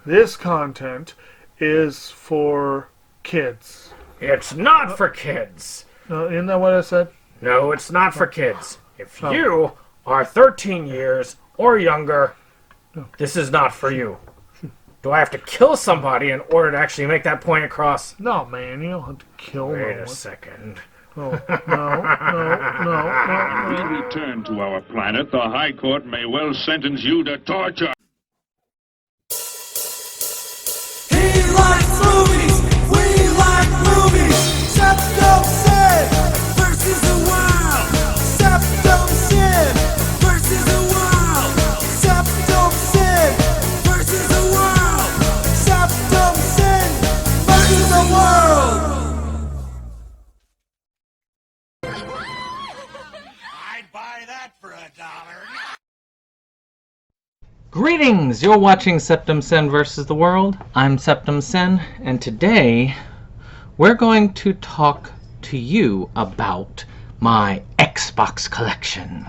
This content is for kids. It's not for kids. Isn't that what I said? No, it's not for kids. If you are 13 years or younger, this is not for you. Do I have to kill somebody in order to actually make that point across? No, man, you don't have to kill no one. Wait a second. Oh, no. When we return to our planet, the High Court may well sentence you to torture. He likes movies, we like movies. SeptumSin versus the world. SeptumSin versus the world. SeptumSin versus the world. SeptumSin versus the world. I'd buy that for $1. Greetings! You're watching SeptumSin vs. the World. I'm SeptumSin, and today we're going to talk to you about my Xbox collection.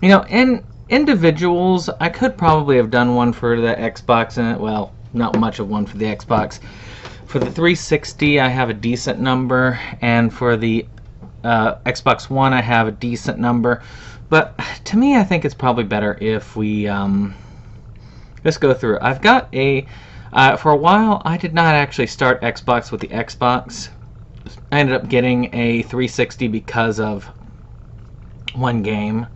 You know, in individuals, I could probably have done one for the Xbox, and well, not much of one for the Xbox. For the 360, I have a decent number, and for the Xbox One, I have a decent number. But to me, I think it's probably better if we just go through. I've got a for a while, I did not actually start Xbox with the Xbox. I ended up getting a 360 because of one game.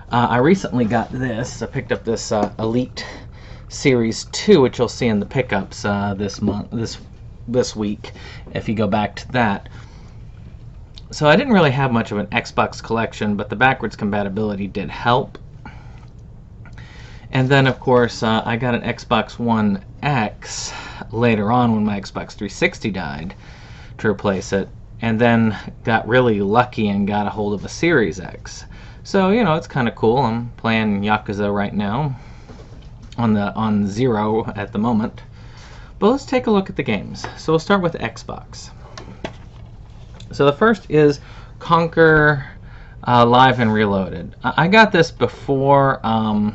I recently got this. I picked up this Elite Series 2, which you'll see in the pickups this week, if you go back to that. So I didn't really have much of an Xbox collection, but the backwards compatibility did help. And then, of course, I got an Xbox One X later on when my Xbox 360 died to replace it, and then got really lucky and got a hold of a Series X. So, you know, it's kind of cool. I'm playing Yakuza right now on Zero at the moment. But let's take a look at the games. So we'll start with Xbox. So the first is Conquer Live and Reloaded. I got this before the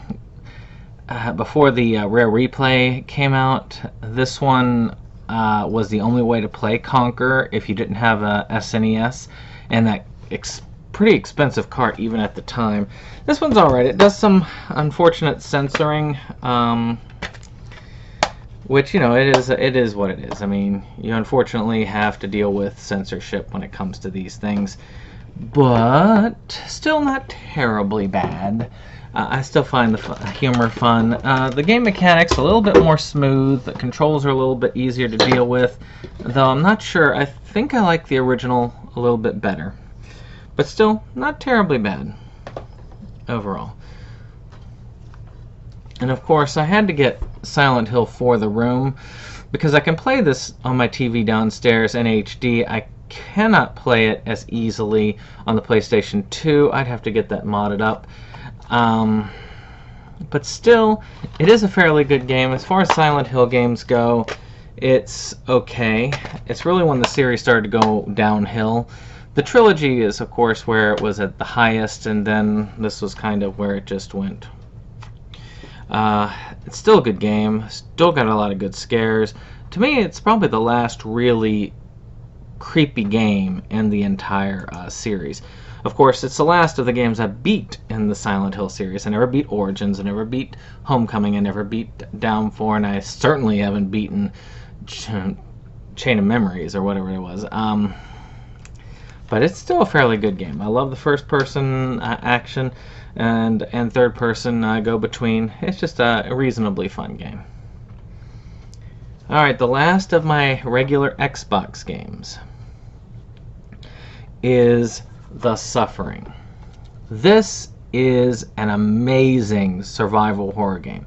Rare Replay came out. This one was the only way to play Conquer if you didn't have a SNES, and that pretty expensive cart even at the time. This one's alright. It does some unfortunate censoring, which, you know, it is what it is. I mean, you unfortunately have to deal with censorship when it comes to these things, but still not terribly bad. I still find the humor fun. The game mechanics a little bit more smooth. The controls are a little bit easier to deal with, though I'm not sure. I think I like the original a little bit better, but still not terribly bad overall. And of course, I had to get Silent Hill for the room because I can play this on my TV downstairs in HD. I cannot play it as easily on the PlayStation 2. I'd have to get that modded up. But still, it is a fairly good game. As far as Silent Hill games go, it's okay. It's really when the series started to go downhill. The trilogy is, of course, where it was at the highest, and then this was kind of where it just went. It's still a good game, still got a lot of good scares. To me, it's probably the last really creepy game in the entire series. Of course, it's the last of the games I beat in the Silent Hill series. I never beat Origins, I never beat Homecoming, I never beat Down4, and I certainly haven't beaten Chain of Memories or whatever it was. But it's still a fairly good game. I love the first-person action and third-person go-between. It's just a reasonably fun game. Alright, the last of my regular Xbox games is The Suffering. This is an amazing survival horror game.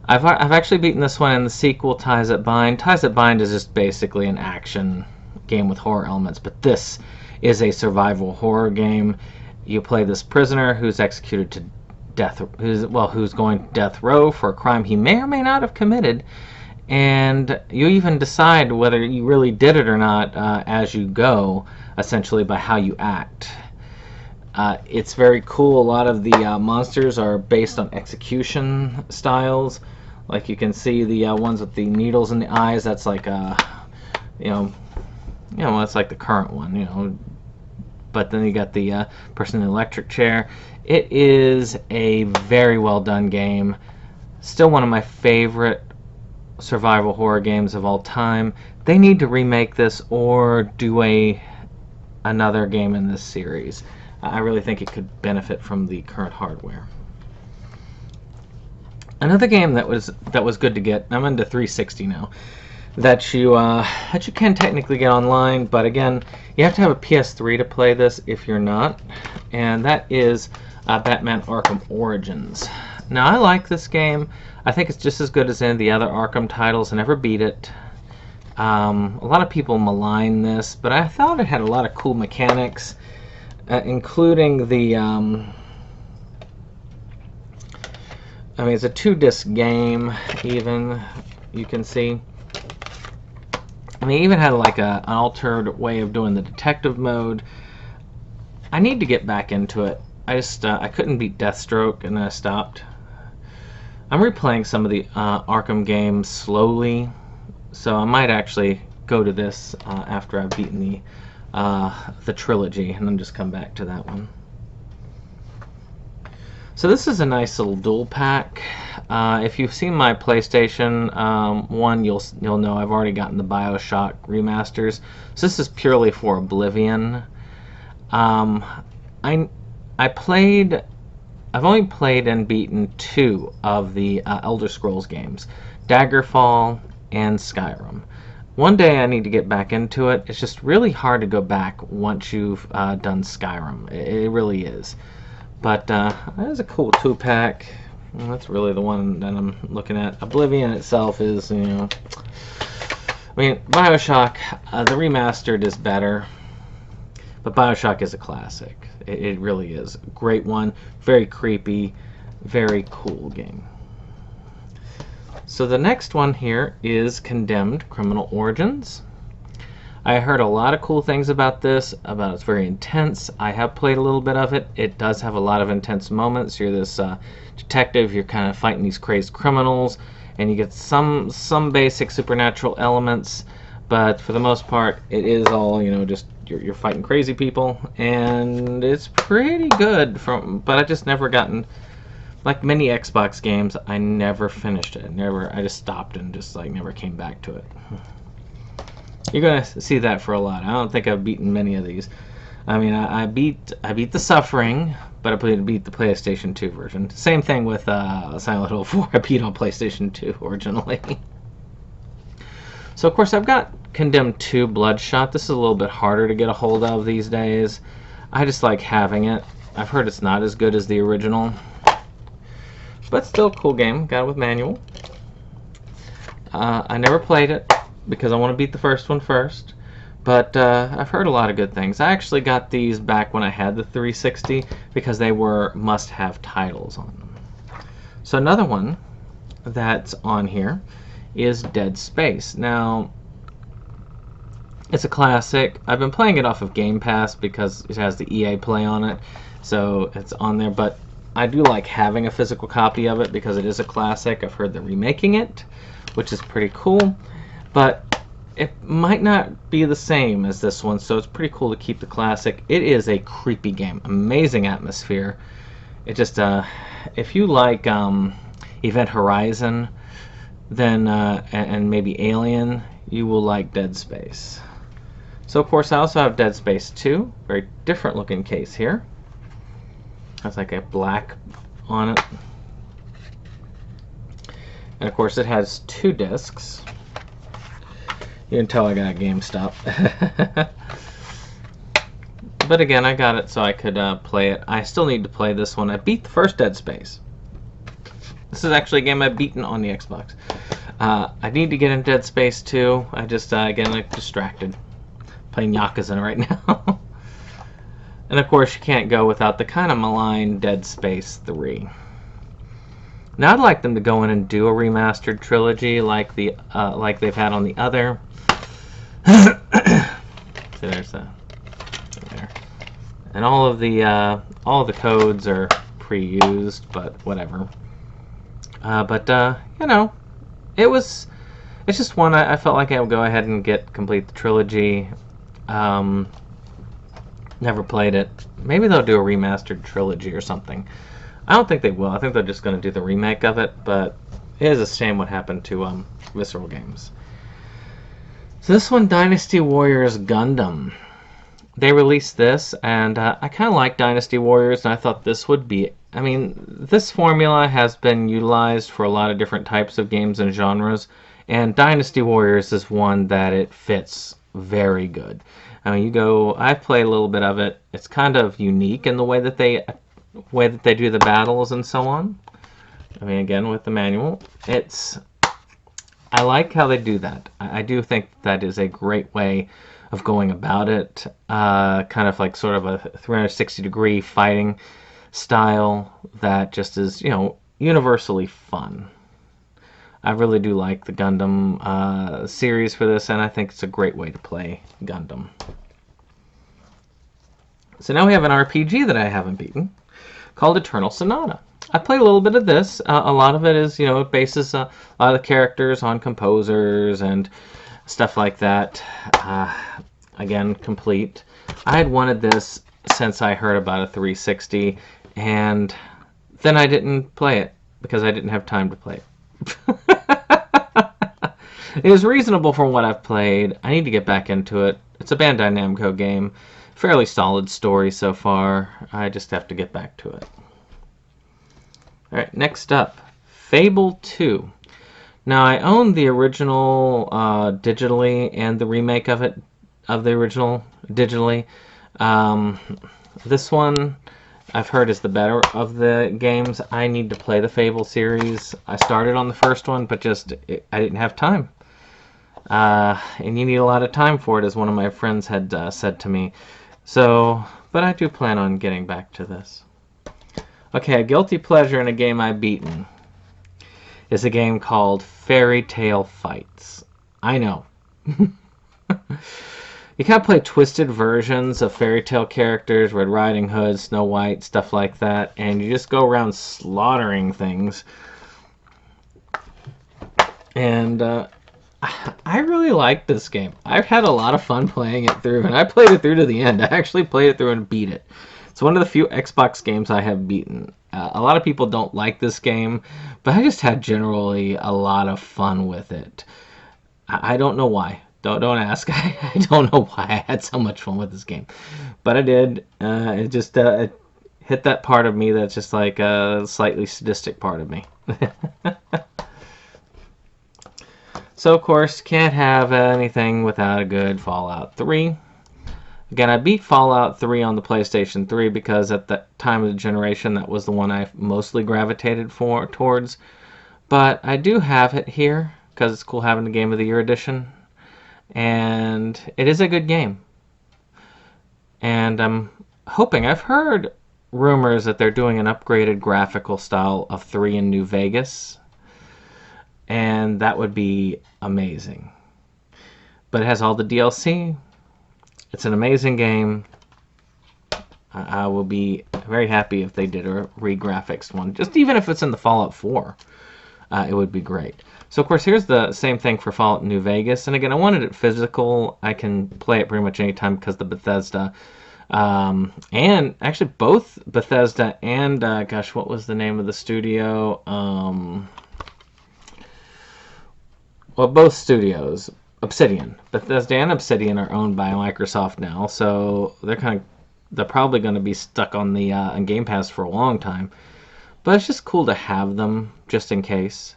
I've actually beaten this one, and the sequel, Ties That Bind. Ties That Bind is just basically an action game with horror elements, but this is a survival horror game. You play this prisoner who's executed to death, who's going to death row for a crime he may or may not have committed, and you even decide whether you really did it or not as you go, essentially by how you act. It's very cool. A lot of the monsters are based on execution styles. Like you can see the ones with the needles in the eyes. That's like that's like the current one. But then you got the person in the electric chair. It is a very well done game. Still one of my favorite survival horror games of all time. They need to remake this or do another game in this series. I really think it could benefit from the current hardware. Another game that was good to get. I'm into 360 now. That you can technically get online, but again, you have to have a PS3 to play this if you're not. And that is Batman Arkham Origins. Now I like this game. I think it's just as good as any of the other Arkham titles. I never beat it. A lot of people malign this, but I thought it had a lot of cool mechanics, including the. It's a 2-disc game. Even you can see. Even had like an altered way of doing the detective mode. I need to get back into it. I couldn't beat Deathstroke, and then I stopped. I'm replaying some of the Arkham games slowly, so I might actually go to this after I've beaten the trilogy, and then just come back to that one. So this is a nice little dual pack. If you've seen my PlayStation 1, you'll know I've already gotten the BioShock remasters. So this is purely for Oblivion. I've only played and beaten 2 of the Elder Scrolls games, Daggerfall and Skyrim. One day I need to get back into it. It's just really hard to go back once you've done Skyrim. It really is. But that is a cool 2-pack. Well, that's really the one that I'm looking at. Oblivion itself is, BioShock, the remastered is better. But BioShock is a classic. It really is. Great one. Very creepy. Very cool game. So the next one here is Condemned Criminal Origins. I heard a lot of cool things about this, about it's very intense. I have played a little bit of it. It does have a lot of intense moments. You're this detective, you're kind of fighting these crazed criminals, and you get some basic supernatural elements, but for the most part, it is all, just you're fighting crazy people, and it's pretty good. But I just never gotten, like many Xbox games, I never finished it. I just stopped and just never came back to it. You're gonna see that for a lot. I don't think I've beaten many of these. I beat the Suffering, but I beat the PlayStation 2 version. Same thing with Silent Hill 4. I beat on PlayStation 2 originally. So of course I've got Condemned 2 Bloodshot. This is a little bit harder to get a hold of these days. I just like having it. I've heard it's not as good as the original, but still a cool game. Got it with manual. I never played it because I want to beat the first one first. But I've heard a lot of good things. I actually got these back when I had the 360 because they were must-have titles on them. So another one that's on here is Dead Space. Now, it's a classic. I've been playing it off of Game Pass because it has the EA Play on it, so it's on there. But I do like having a physical copy of it because it is a classic. I've heard they're remaking it, which is pretty cool. But it might not be the same as this one, so it's pretty cool to keep the classic. It is a creepy game. Amazing atmosphere. It just, if you like Event Horizon, then and maybe Alien, you will like Dead Space. So of course I also have Dead Space 2. Very different looking case here. Has like a black on it. And of course it has 2 discs. You can tell I got a GameStop. But again, I got it so I could play it. I still need to play this one. I beat the first Dead Space. This is actually a game I've beaten on the Xbox. I need to get in Dead Space 2. I just, again, I'm distracted. Playing Yakuza right now. And of course, you can't go without the kind of maligned Dead Space 3. Now I'd like them to go in and do a remastered trilogy like they've had on the other. So there's there. And all of the codes are pre-used, but whatever. You know, it's just one I felt like I would go ahead and complete the trilogy. Never played it. Maybe they'll do a remastered trilogy or something. I don't think they will. I think they're just going to do the remake of it, but it is a shame what happened to Visceral Games. So this one, Dynasty Warriors Gundam. They released this, and I kind of like Dynasty Warriors, and I thought this would be... I mean, this formula has been utilized for a lot of different types of games and genres, and Dynasty Warriors is one that it fits very good. I mean, I've played a little bit of it. It's kind of unique in the way that they do the battles and so on. I mean, again, with the manual, I like how they do that. I do think that is a great way of going about it. Kind of like sort of a 360-degree fighting style that just is, universally fun. I really do like the Gundam series for this, and I think it's a great way to play Gundam. So now we have an RPG that I haven't beaten, called Eternal Sonata. I played a little bit of this. A lot of it is, it bases a lot of the characters on composers and stuff like that. Again, complete. I had wanted this since I heard about a 360, and then I didn't play it because I didn't have time to play it. It is reasonable for what I've played. I need to get back into it. It's a Bandai Namco game. Fairly solid story so far. I just have to get back to it. Alright, next up, Fable 2. Now, I own the original digitally and the remake of the original digitally. This one I've heard is the better of the games. I need to play the Fable series. I started on the first one, but I didn't have time. And you need a lot of time for it, as one of my friends had said to me. But I do plan on getting back to this. Okay, a guilty pleasure in a game I've beaten is a game called Fairy Tail Fights. I know. You kind of play twisted versions of fairy tale characters, Red Riding Hood, Snow White, stuff like that, and you just go around slaughtering things. And I really like this game. I've had a lot of fun playing it through, and I played it through to the end. I actually played it through and beat it. It's one of the few Xbox games I have beaten. A lot of people don't like this game, but I just had generally a lot of fun with it. I don't know why. Don't ask. I don't know why I had so much fun with this game, but I did. It just it hit that part of me that's just like a slightly sadistic part of me. So of course, can't have anything without a good Fallout 3. Again, I beat Fallout 3 on the PlayStation 3 because at that time of the generation, that was the one I mostly gravitated towards. But I do have it here because it's cool having the Game of the Year edition. And it is a good game. And I'm hoping, I've heard rumors that they're doing an upgraded graphical style of 3 in New Vegas. And that would be amazing. But it has all the DLC. It's an amazing game. I will be very happy if they did a re-graphics one. Just even if it's in the Fallout 4. It would be great. So, of course, here's the same thing for Fallout New Vegas. And again, I wanted it physical. I can play it pretty much anytime because the Bethesda. And actually both Bethesda and, gosh, what was the name of the studio? Well, both studios, Obsidian. Bethesda and Obsidian are owned by Microsoft now. So they're probably going to be stuck on the on Game Pass for a long time. But it's just cool to have them just in case.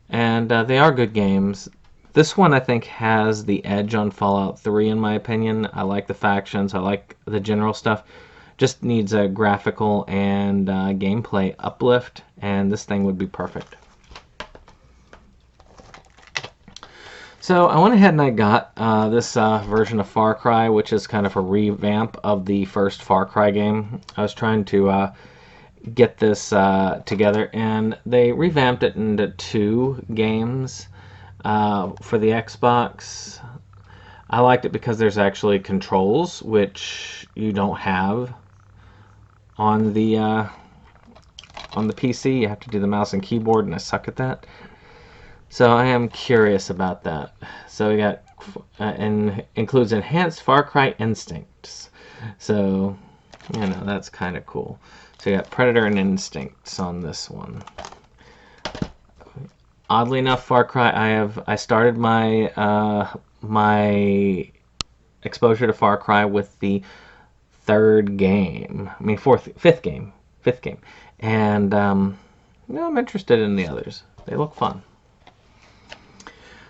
And they are good games. This one, I think, has the edge on Fallout 3, in my opinion. I like the factions. I like the general stuff. Just needs a graphical and gameplay uplift. And this thing would be perfect. So I went ahead and I got this version of Far Cry, which is kind of a revamp of the first Far Cry game. I was trying to get this together, and they revamped it into 2 games for the Xbox. I liked it because there's actually controls, which you don't have on the on the PC, you have to do the mouse and keyboard, and I suck at that. So I am curious about that. So we got, and includes enhanced Far Cry instincts. So, you know, that's kind of cool. So you got Predator and Instincts on this one. Oddly enough, Far Cry, I started my my exposure to Far Cry with the fifth game, and you know, I'm interested in the others. They look fun.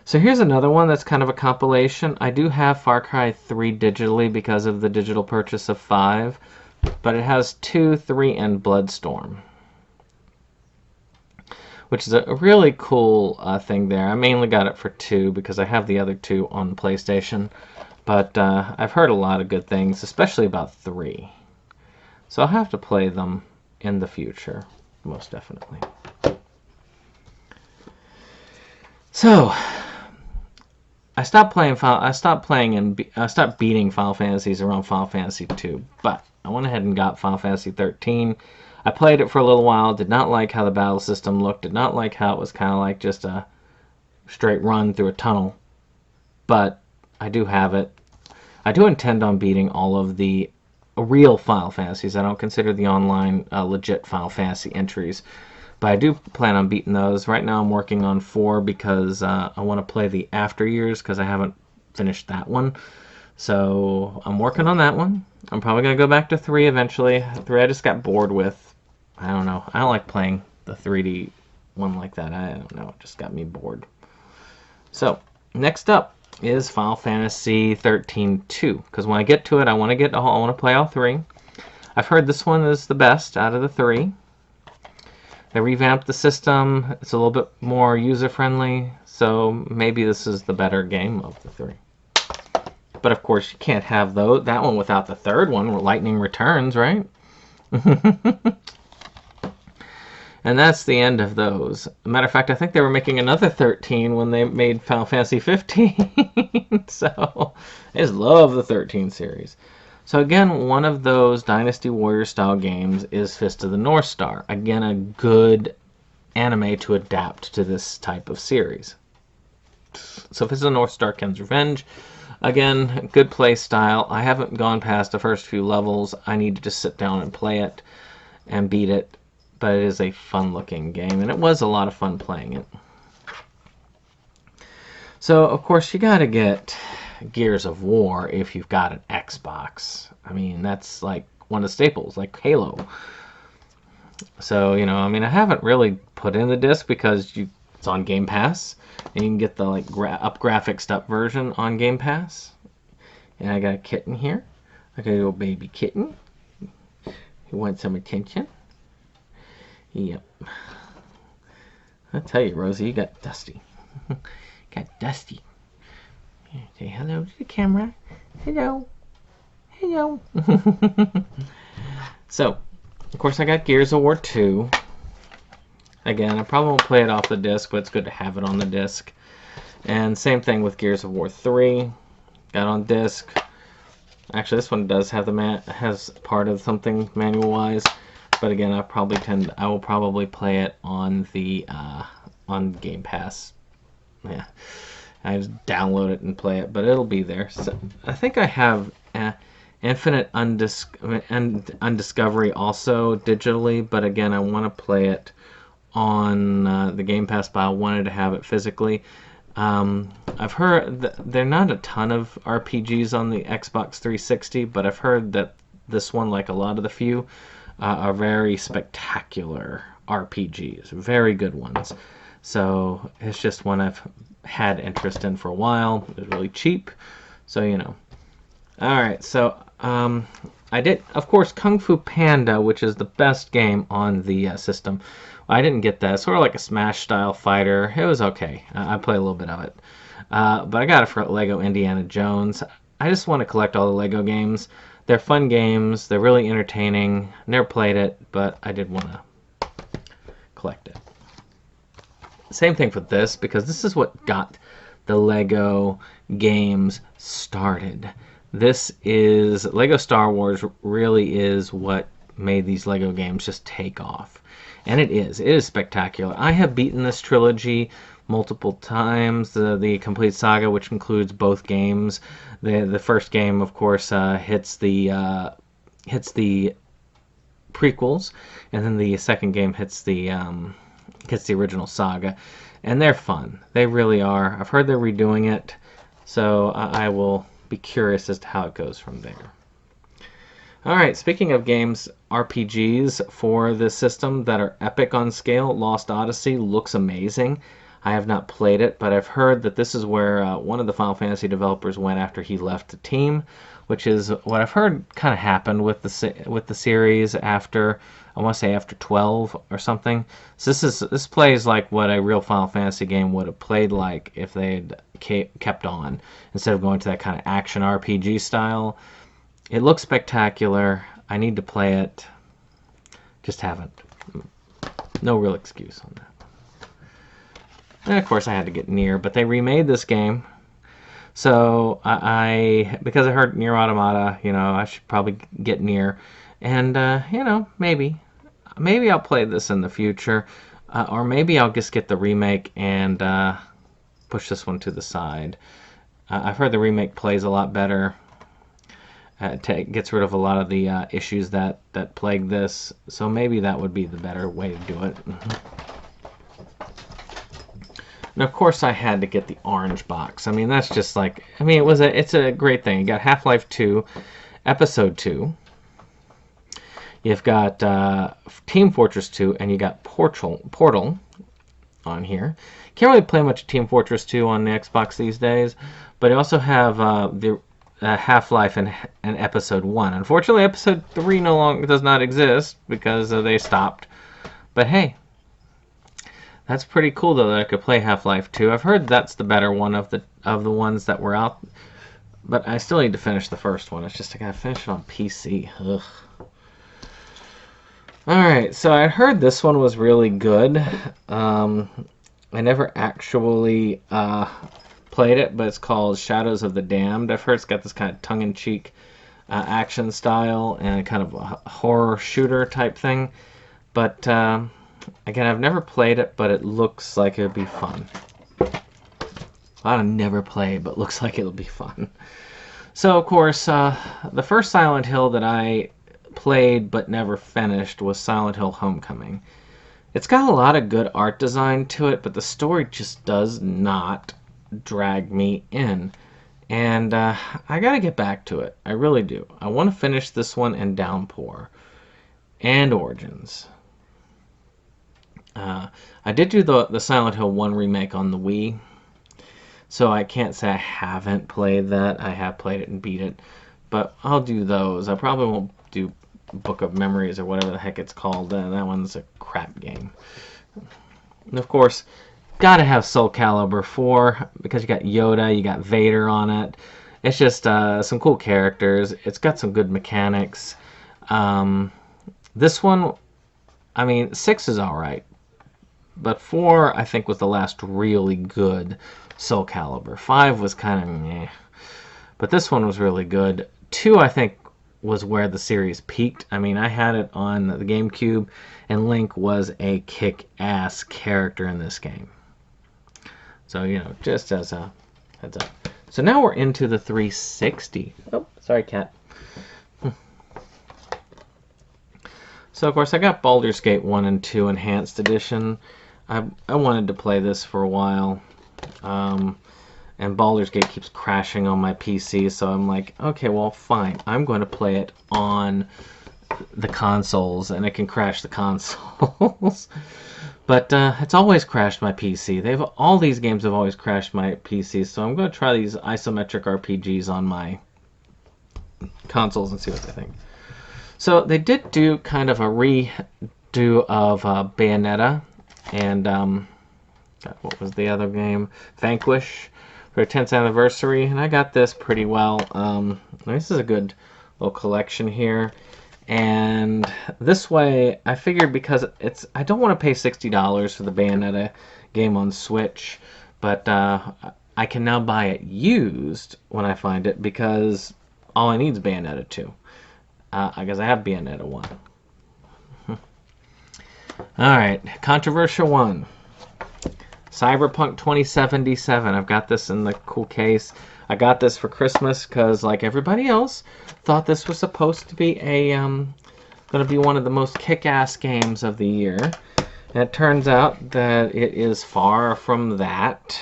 So here's another one that's kind of a compilation. I do have Far Cry 3 digitally because of the digital purchase of 5, but it has 2, 3, and Bloodstorm, which is a really cool thing there. I mainly got it for 2 because I have the other 2 on PlayStation, but I've heard a lot of good things, especially about 3. So I'll have to play them in the future, most definitely. So I stopped beating Final Fantasies around Final Fantasy 2, but I went ahead and got Final Fantasy 13. I played it for a little while, did not like how the battle system looked, did not like how it was kind of like just a straight run through a tunnel, but I do have it. I do intend on beating all of the real Final Fantasies. I don't consider the online legit Final Fantasy entries, but I do plan on beating those. Right now I'm working on 4 because I want to play the After Years because I haven't finished that one. So I'm working on that one. I'm probably going to go back to 3 eventually. 3 I just got bored with. I don't know. I don't like playing the 3D one like that. I don't know. It just got me bored. So next up is Final Fantasy 13-2, because when I get to it, I want to play all 3. I've heard this one is the best out of the 3. They revamped the system. It's a little bit more user-friendly, so maybe this is the better game of the 3. But of course, you can't have that one without the third one, where Lightning Returns, right? And that's the end of those. Matter of fact, I think they were making another 13 when they made Final Fantasy 15. So, I just love the 13 series. So again, one of those Dynasty Warrior style games is Fist of the North Star. Again, a good anime to adapt to this type of series. So Fist of the North Star, Ken's Revenge. Again, good play style. I haven't gone past the first few levels. I need to just sit down and play it and beat it. But it is a fun-looking game, and it was a lot of fun playing it. So, of course, you got to get Gears of War if you've got an Xbox. I mean, that's like one of the staples, like Halo. So, you know, I mean, I haven't really put in the disc because it's on Game Pass, and you can get the like up graphics up version on Game Pass. And I got a kitten here. I got a little baby kitten who wants some attention. Yep. I'll tell you, Rosie, you got Dusty. Got Dusty. Say hello to the camera. Hello. Hello. So, of course, I got Gears of War 2. Again, I probably won't play it off the disc, but it's good to have it on the disc. And same thing with Gears of War 3. Got on disc. Actually, this one does have has part of something manual-wise. But again, I will probably play it on the on Game Pass. Yeah, I just download it and play it, but it'll be there. So I think I have Infinite Undiscovery also digitally, but again, I want to play it on the Game Pass, but I wanted to have it physically. I've heard that there are not a ton of RPGs on the Xbox 360, but I've heard that this one, like a lot of the few, are very spectacular RPGs, very good ones. So it's just one I've had interest in for a while. It was really cheap, so you know. All right, so I did, of course, Kung Fu Panda, which is the best game on the system. I didn't get that. It's sort of like a Smash style fighter. It was okay. I played a little bit of it, but I got it for Lego Indiana Jones. I just want to collect all the Lego games. They're fun games. They're really entertaining. Never played it, but I did want to collect it. Same thing for this, because this is what got the Lego games started. This is Lego Star Wars really is what made these Lego games just take off. And it is spectacular. I have beaten this trilogy multiple times, the complete saga, which includes both games. The first game, of course, hits the prequels, and then the second game hits the original saga, and they're fun. They really are. I've heard they're redoing it, so I will be curious as to how it goes from there. Alright, speaking of games, RPGs for this system that are epic on scale, Lost Odyssey looks amazing. I have not played it, but I've heard that this is where one of the Final Fantasy developers went after he left the team, which is what I've heard kind of happened with the series after, I want to say after 12 or something. So this plays like what a real Final Fantasy game would have played like if they'd kept on, instead of going to that kind of action RPG style. It looks spectacular. I need to play it. Just haven't. No real excuse on that. And of course I had to get Nier, but they remade this game. So because I heard Nier Automata, I should probably get Nier. And, maybe I'll play this in the future. Or maybe I'll just get the remake and push this one to the side. I've heard the remake plays a lot better. Gets rid of a lot of the issues that plague this, so maybe that would be the better way to do it. And of course I had to get the orange box. I mean, that's just like, it's a great thing. You got Half-Life 2, Episode 2. You've got Team Fortress 2, and you got Portal on here. Can't really play much Team Fortress 2 on the Xbox these days, but you also have the Half-Life and Episode 1. Unfortunately, Episode 3 no longer does not exist because they stopped. But hey, that's pretty cool though that I could play Half-Life 2. I've heard that's the better one of the ones that were out, but I still need to finish the first one. It's just I gotta finish it on PC. Ugh. Alright, so I heard this one was really good. I never actually played it, but it's called Shadows of the Damned. I've heard it's got this kind of tongue-in-cheek action style and kind of a horror shooter type thing. But again, I've never played it, but it looks like it would be fun. I've never played, but looks like it'll be fun. So, of course, the first Silent Hill that I played but never finished was Silent Hill Homecoming. It's got a lot of good art design to it, but the story just does not drag me in. And I gotta get back to it. I really do. I want to finish this one and Downpour. And Origins. I did do the Silent Hill 1 remake on the Wii, so I can't say I haven't played that. I have played it and beat it, but I'll do those. I probably won't do Book of Memories or whatever the heck it's called. That one's a crap game. And of course, gotta have Soul Calibur 4 because you got Yoda, you got Vader on it. It's just some cool characters. It's got some good mechanics. This one, 6 is alright. But 4, I think, was the last really good Soul Calibur. 5 was kind of meh. But this one was really good. 2, I think, was where the series peaked. I had it on the GameCube, and Link was a kick-ass character in this game. So, just as a heads up. So now we're into the 360. Oh, sorry, cat. So, of course, I got Baldur's Gate 1 and 2 Enhanced Edition. I wanted to play this for a while. And Baldur's Gate keeps crashing on my PC, so I'm like, okay, well, fine. I'm going to play it on the consoles, and it can crash the consoles. But it's always crashed my PC. All these games have always crashed my PC, so I'm going to try these isometric RPGs on my consoles and see what they think. So they did do kind of a redo of Bayonetta and what was the other game? Vanquish for the 10th anniversary, and I got this pretty well. This is a good little collection here. And this way, I figured because I don't want to pay $60 for the Bayonetta game on Switch, but I can now buy it used when I find it because all I need is Bayonetta 2. I guess I have Bayonetta 1. Alright, controversial one. Cyberpunk 2077. I've got this in the cool case. I got this for Christmas because, like everybody else, thought this was supposed to be going to be one of the most kick-ass games of the year. And it turns out that it is far from that.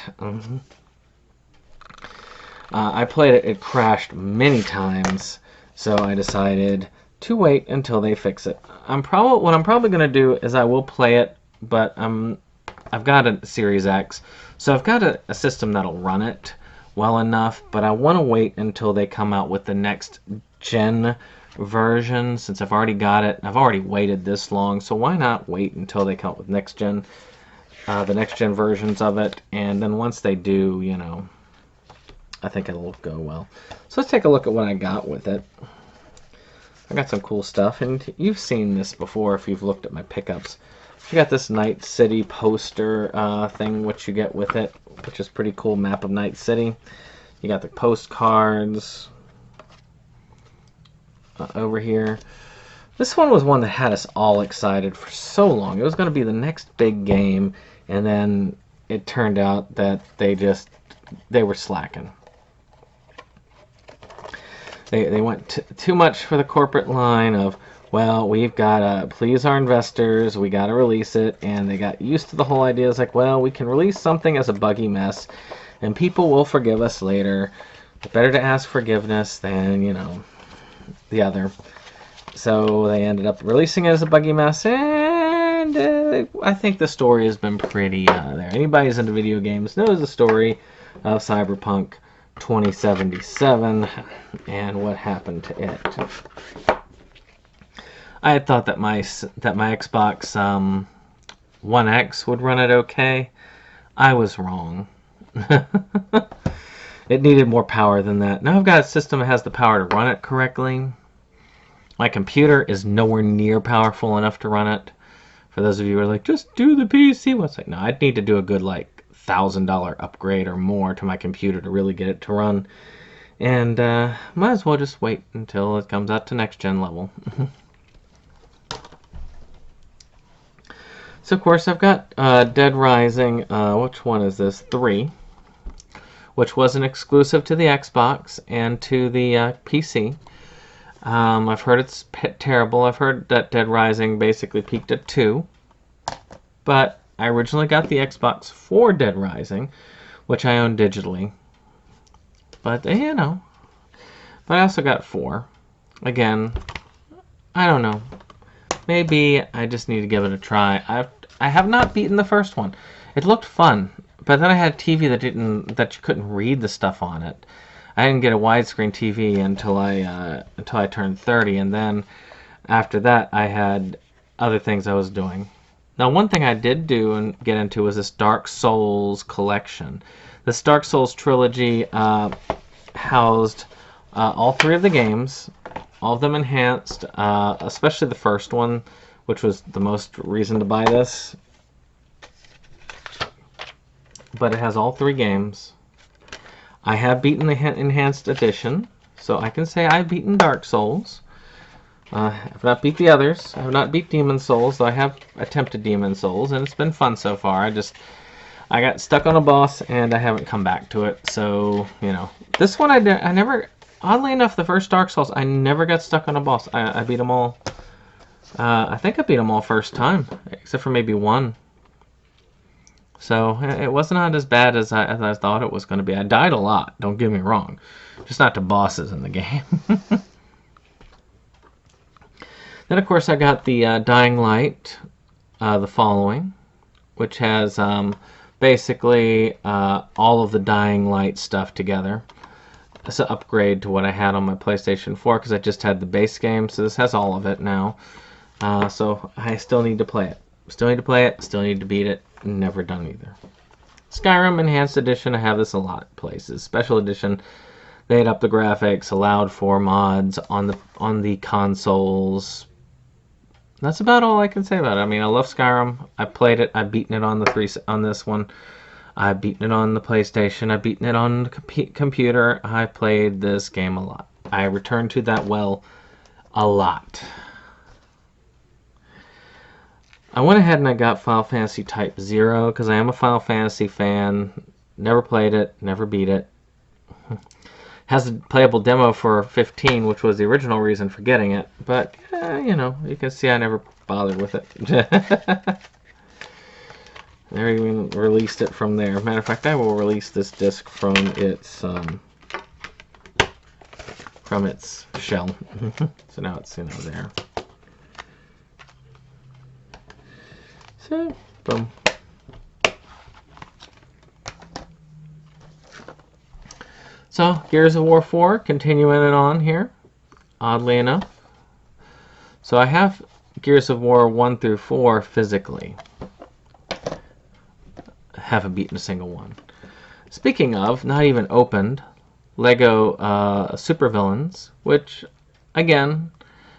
I played it. It crashed many times, so I decided to wait until they fix it. What I'm probably going to do is I will play it, but I've got a Series X, so I've got a system that'll run it well enough, but I want to wait until they come out with the next gen version, since I've already got it. I've already waited this long, so why not wait until they come out with the next gen versions of it, and then once they do, you know, I think it'll go well. So let's take a look at what I got with it. I got some cool stuff, and you've seen this before if you've looked at my pickups. You got this Night City poster thing, which you get with it, which is pretty cool. Map of Night City. You got the postcards over here. This one was one that had us all excited for so long. It was going to be the next big game, and then it turned out that they were slacking. They went too much for the corporate line of, well, we've got to please our investors, we got to release it, and they got used to the whole idea. It's like, well, we can release something as a buggy mess, and people will forgive us later. It's better to ask forgiveness than, you know, the other. So they ended up releasing it as a buggy mess, and I think the story has been pretty there. Anybody who's into video games knows the story of Cyberpunk 2077 and what happened to it. I had thought that my Xbox One X would run it okay. I was wrong. It needed more power than that. Now I've got a system that has the power to run it correctly. My computer is nowhere near powerful enough to run it. For those of you who are like, just do the PC. Well, it's like, no, I'd need to do a good like $1,000 upgrade or more to my computer to really get it to run. And might as well just wait until it comes out to next gen level. So, of course, I've got Dead Rising, which one is this? 3, which was an exclusive to the Xbox and to the PC. I've heard it's terrible. I've heard that Dead Rising basically peaked at 2, but I originally got the Xbox for Dead Rising, which I own digitally. But, you know, but I also got 4. Again, I don't know. Maybe I just need to give it a try. I have not beaten the first one. It looked fun, but then I had a TV that you couldn't read the stuff on it. I didn't get a widescreen TV until I turned 30, and then after that I had other things I was doing. Now, one thing I did do and get into was this Dark Souls collection. This Dark Souls trilogy housed all 3 of the games. All of them enhanced, especially the first one, which was the most reason to buy this. But it has all 3 games. I have beaten the enhanced edition, so I can say I've beaten Dark Souls. I have not beat the others. I have not beat Demon Souls, though I have attempted Demon Souls, and it's been fun so far. I got stuck on a boss, and I haven't come back to it, so, you know. This one I never... Oddly enough, the first Dark Souls, I never got stuck on a boss. I beat them all. I think I beat them all first time, except for maybe one. So it was not as bad as I thought it was going to be. I died a lot, don't get me wrong. Just not to bosses in the game. Then, of course, I got the Dying Light, the following, which has basically all of the Dying Light stuff together. It's an upgrade to what I had on my PlayStation 4 because I just had the base game, so this has all of it now. So I still need to play it. Still need to play it, still need to beat it. Never done either. Skyrim Enhanced Edition, I have this a lot of places. Special Edition, they had up the graphics, allowed for mods on the consoles. That's about all I can say about it. I mean, I love Skyrim. I played it. I've beaten it on this one. I've beaten it on the PlayStation. I've beaten it on the computer. I played this game a lot. I return to that well a lot. I went ahead and I got Final Fantasy Type 0 because I am a Final Fantasy fan. Never played it, never beat it. Has a playable demo for 15, which was the original reason for getting it. But, you know, you can see I never bothered with it. They even released it from there. Matter of fact, I will release this disc from its shell. So now it's, you know, there. So, boom. So, Gears of War 4, continuing it on here, oddly enough. So I have Gears of War 1 through 4 physically. Haven't beaten a single one. Speaking of, not even opened, Lego Supervillains, which, again,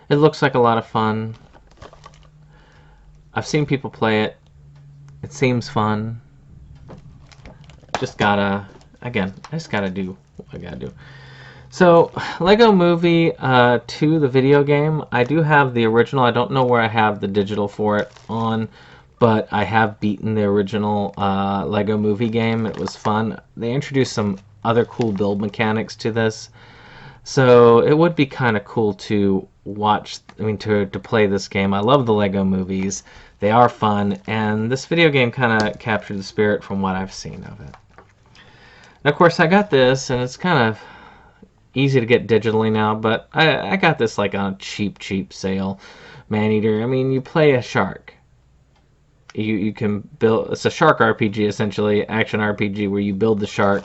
it looks like a lot of fun. I've seen people play it. It seems fun. Just gotta, again, I just gotta do what I gotta do. So, Lego Movie 2, the video game, I do have the original. I don't know where I have the digital for it on, but I have beaten the original Lego Movie game. It was fun. They introduced some other cool build mechanics to this. So, it would be kind of cool to watch, to play this game. I love the Lego movies. They are fun, and this video game kind of captured the spirit from what I've seen of it. And of course, I got this, and it's kind of easy to get digitally now, but I got this like on a cheap sale. Maneater. I mean, you play a shark. You can build. It's a shark RPG, essentially, action RPG, where you build the shark,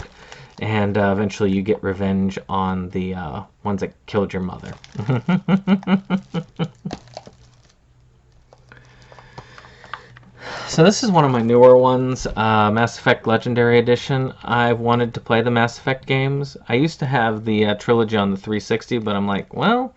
and eventually you get revenge on the ones that killed your mother. So this is one of my newer ones, Mass Effect Legendary Edition. I've wanted to play the Mass Effect games. I used to have the trilogy on the 360, but I'm like, well,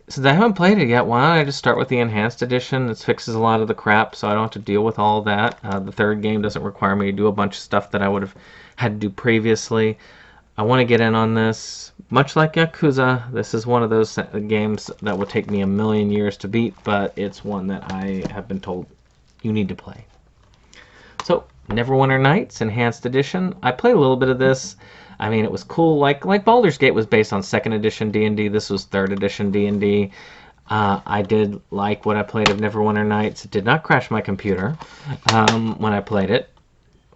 since I haven't played it yet, why don't I just start with the Enhanced Edition? This fixes a lot of the crap, so I don't have to deal with all that. The third game doesn't require me to do a bunch of stuff that I would have had to do previously. I want to get in on this. Much like Yakuza, this is one of those games that would take me a million years to beat, but it's one that I have been told you need to play. So, Neverwinter Nights, Enhanced Edition. I played a little bit of this. I mean, it was cool. Like Baldur's Gate was based on 2nd edition D&D. This was 3rd edition D&D. I did like what I played of Neverwinter Nights. It did not crash my computer when I played it,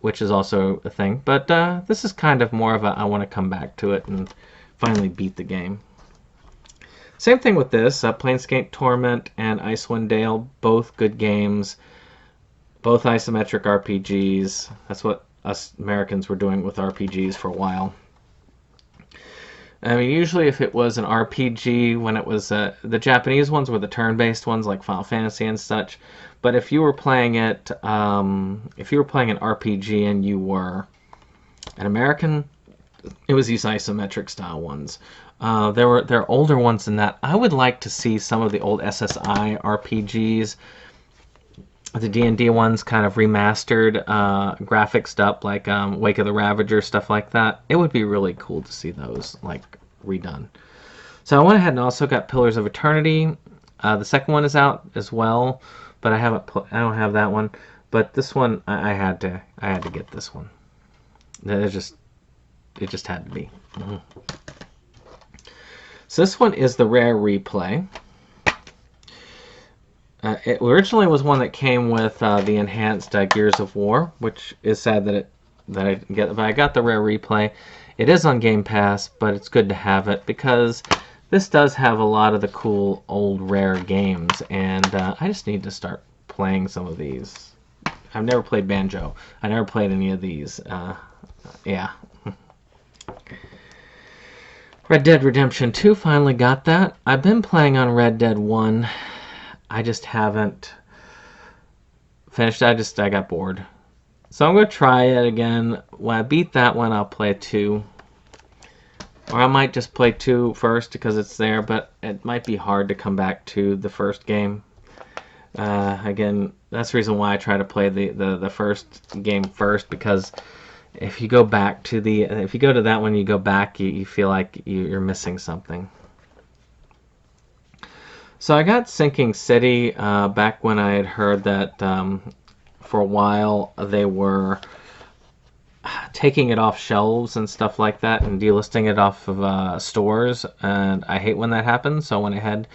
which is also a thing. But this is kind of more of a I want to come back to it and finally beat the game. Same thing with this. Planescape Torment and Icewind Dale, both good games. Both isometric RPGs. That's what us Americans were doing with RPGs for a while. I mean, usually if it was an RPG, when it was the Japanese ones were the turn-based ones like Final Fantasy and such. But if you were playing it, if you were playing an RPG and you were an American, it was these isometric style ones. There are older ones than that. I would like to see some of the old SSI RPGs. The D&D ones kind of remastered, graphics up, like Wake of the Ravager, stuff like that. It would be really cool to see those like redone. So I went ahead and also got Pillars of Eternity. The second one is out as well, but I don't have that one. But this one, I had to get this one. It just had to be. Mm-hmm. So this one is the Rare Replay. It originally was one that came with the enhanced Gears of War, which is sad that I didn't get it. But I got the Rare Replay. It is on Game Pass, but it's good to have it because this does have a lot of the cool old Rare games, and I just need to start playing some of these. I've never played Banjo. I never played any of these. Yeah. Red Dead Redemption 2, finally got that. I've been playing on Red Dead 1. I just haven't finished. I got bored. So I'm going to try it again. When I beat that one, I'll play 2. Or I might just play 2 first because it's there, but it might be hard to come back to the first game. Again, that's the reason why I try to play the first game first, because if you go back to if you go to that one, you go back, you feel like you're missing something. So I got Sinking City back when I had heard that for a while they were taking it off shelves and stuff like that and delisting it off of stores, and I hate when that happens. So I went ahead,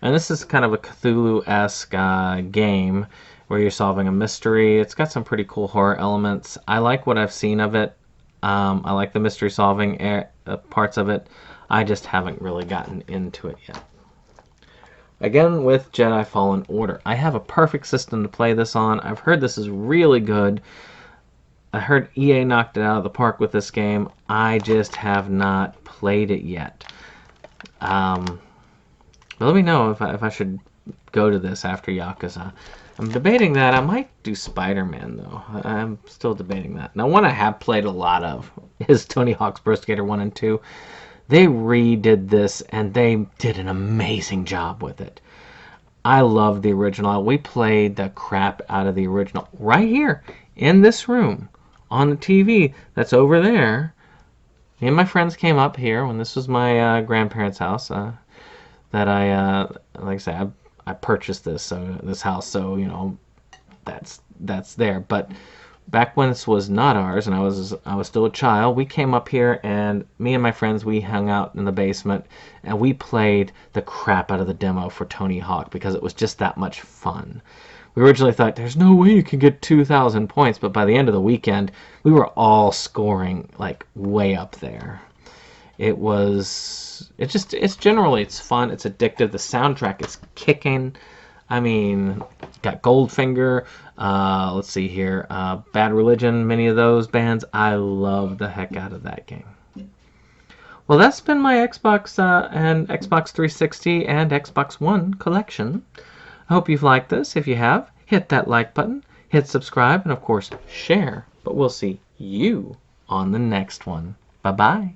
and this is kind of a Cthulhu-esque game where you're solving a mystery. It's got some pretty cool horror elements. I like what I've seen of it. I like the mystery solving parts of it. I just haven't really gotten into it yet. Again, with Jedi Fallen Order, I have a perfect system to play this on. I've heard this is really good. I heard EA knocked it out of the park with this game. I just have not played it yet. But let me know if I should go to this after Yakuza. I'm debating that. I might do Spider-Man, though. I'm still debating that. Now, one I have played a lot of is Tony Hawk's Pro Skater 1 and 2. They redid this, and they did an amazing job with it. I love the original. We played the crap out of the original right here in this room on the TV that's over there. Me and my friends came up here when this was my grandparents' house. That like I said, I purchased this house, so you know that's there. But back when this was not ours, and I was still a child, we came up here, and me and my friends, we hung out in the basement, and we played the crap out of the demo for Tony Hawk because it was just that much fun. We originally thought, there's no way you can get 2,000 points, but by the end of the weekend, we were all scoring, like, way up there. It's generally, it's fun, it's addictive, the soundtrack is kicking. I mean, got Goldfinger, let's see here, Bad Religion, many of those bands. I love the heck out of that game. Well, that's been my Xbox and Xbox 360 and Xbox One collection. I hope you've liked this. If you have, hit that like button, hit subscribe, and of course, share. But we'll see you on the next one. Bye-bye.